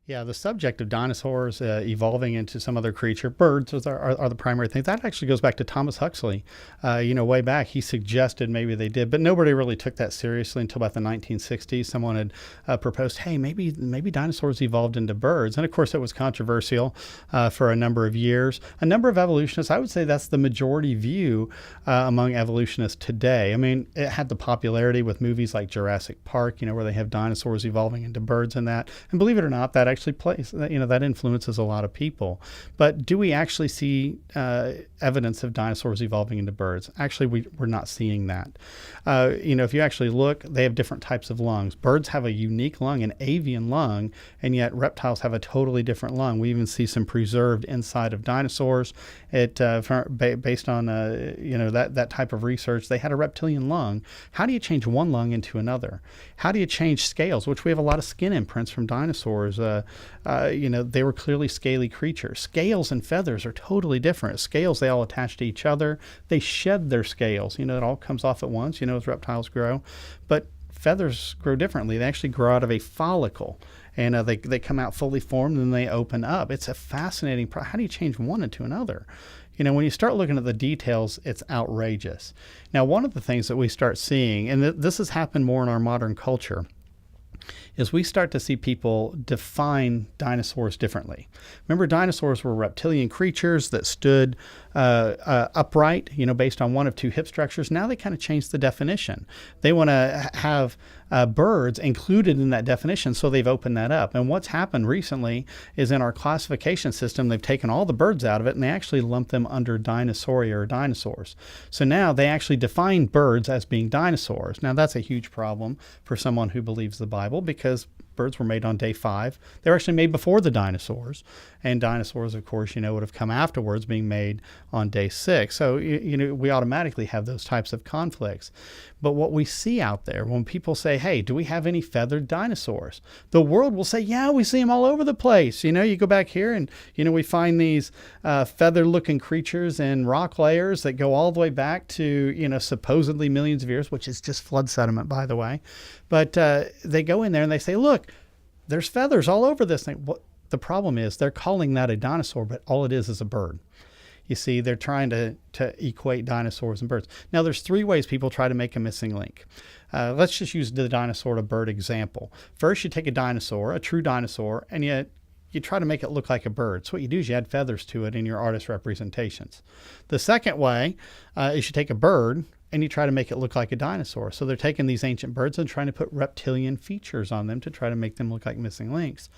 Yeah, the subject of dinosaurs evolving into some other creature, birds are the primary thing. That actually goes back to Thomas Huxley. Way back, he suggested maybe they did, but nobody really took that seriously until about the 1960s. Someone had proposed, hey, maybe dinosaurs evolved into birds. And of course, it was controversial for a number of years. A number of evolutionists, I would say that's the majority view among evolutionists today. I mean, it had the popularity with movies like Jurassic Park, where they have dinosaurs evolving into birds and that. And believe it or not, that actually plays, that influences a lot of people. But do we actually see evidence of dinosaurs evolving into birds? Actually, we're not seeing that. If you actually look, they have different types of lungs. Birds have a unique lung, an avian lung, and yet reptiles have a totally different lung. We even see some preserved inside of dinosaurs. Based on that type of research, they had a reptilian lung. How do you change one lung into another? How do you change scales, which we have a lot of skin imprints from dinosaurs? They were clearly scaly creatures. Scales and feathers are totally different. Scales, they all attach to each other. They shed their scales. It all comes off at once, as reptiles grow. But feathers grow differently. They actually grow out of a follicle. And they come out fully formed and they open up. It's a fascinating how do you change one into another? When you start looking at the details, it's outrageous. Now, one of the things that we start seeing, and this has happened more in our modern culture, is we start to see people define dinosaurs differently. Remember, dinosaurs were reptilian creatures that stood upright, based on one of two hip structures. Now they kind of changed the definition. They want to have birds included in that definition, so they've opened that up. And what's happened recently is in our classification system, they've taken all the birds out of it and they actually lump them under Dinosauria or dinosaurs. So now they actually define birds as being dinosaurs. Now that's a huge problem for someone who believes the Bible, because birds were made on day 5. They were actually made before the dinosaurs. And dinosaurs, of course, would have come afterwards, being made on day 6. So, we automatically have those types of conflicts. But what we see out there, when people say, hey, do we have any feathered dinosaurs? The world will say, yeah, we see them all over the place. You go back here and, we find these feather-looking creatures in rock layers that go all the way back to, supposedly millions of years, which is just flood sediment, by the way. But they go in there and they say, look, there's feathers all over this thing. Well, the problem is they're calling that a dinosaur, but all it is a bird. You see, they're trying to equate dinosaurs and birds. Now, there's 3 ways people try to make a missing link. Let's just use the dinosaur to bird example. First, you take a dinosaur, a true dinosaur, and you try to make it look like a bird. So what you do is you add feathers to it in your artist representations. The second way is you take a bird and you try to make it look like a dinosaur. So they're taking these ancient birds and trying to put reptilian features on them to try to make them look like missing links.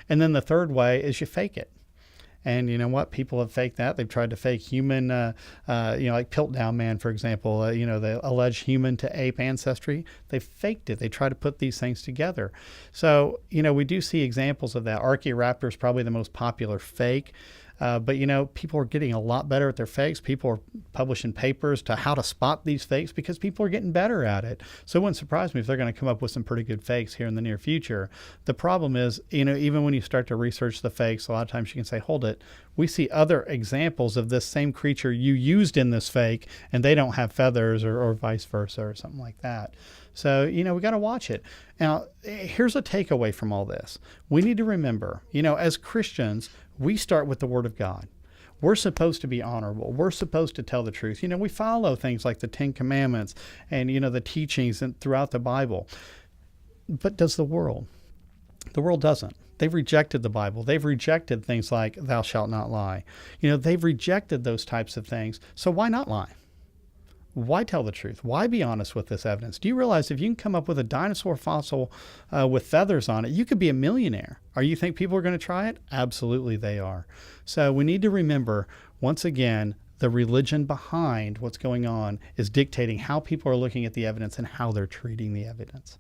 And then the third way is you fake it. And you know what? People have faked that. They've tried to fake human, like Piltdown Man, for example, the alleged human to ape ancestry. They faked it. They try to put these things together. So, we do see examples of that. Archaeoraptor is probably the most popular fake. But people are getting a lot better at their fakes. People are publishing papers to how to spot these fakes because people are getting better at it. So it wouldn't surprise me if they're going to come up with some pretty good fakes here in the near future. The problem is, even when you start to research the fakes, a lot of times you can say, hold it, we see other examples of this same creature you used in this fake, and they don't have feathers or vice versa or something like that. So, we got to watch it. Now, here's a takeaway from all this. We need to remember, as Christians, we start with the Word of God. We're supposed to be honorable. We're supposed to tell the truth. We follow things like the 10 Commandments and, the teachings throughout the Bible. But does the world? The world doesn't. They've rejected the Bible. They've rejected things like thou shalt not lie. They've rejected those types of things. So why not lie? Why tell the truth? Why be honest with this evidence? Do you realize if you can come up with a dinosaur fossil with feathers on it, you could be a millionaire? Or you think people are going to try it? Absolutely they are. So we need to remember, once again, the religion behind what's going on is dictating how people are looking at the evidence and how they're treating the evidence.